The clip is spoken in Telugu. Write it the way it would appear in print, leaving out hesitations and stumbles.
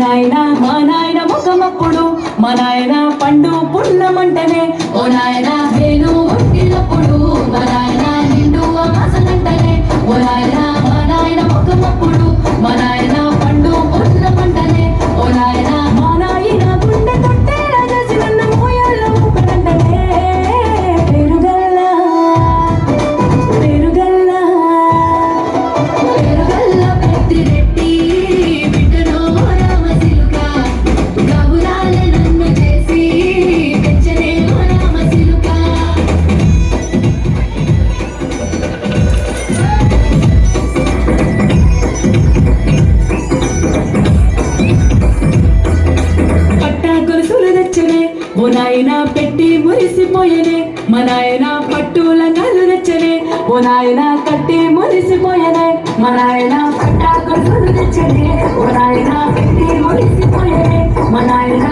నాయనా మా నాయన ముఖమప్పుడు మా నాయన పండు పున్నమంటనే ఓ నాయన వేలు ఒట్టినప్పుడు మా నాయన నిండు అమాసనంటనే ఓ నాయన మా నాయన ముఖమప్పుడు మా నాయన పండు పున్నమంటనే ఓ నాయన మా నాయన గుండె తొట్టే రాజేసి నన్ను మోయాల్లో ఊపడంటనే పెరుగల్లా పెరుగల్లా పెరుగల్ల పెద్దిరెడ్డి బిడ్డనో రామసిలుక గౌరాలే నన్ను చేసి పెంచనే రామసిలుక పట్టా గొలుసులు తెచ్చనే ఓ నాయన పెట్టి మురిసిపోయనే మా నాయన పట్టు లంగాలు తెచ్చనే ఓ నాయన కట్టి మురిసిపోయనే మా నాయన పట్టా గొలుసులు తెచ్చనే ఓ నాయన పెట్టి మురిసిపోయనే మా నాయన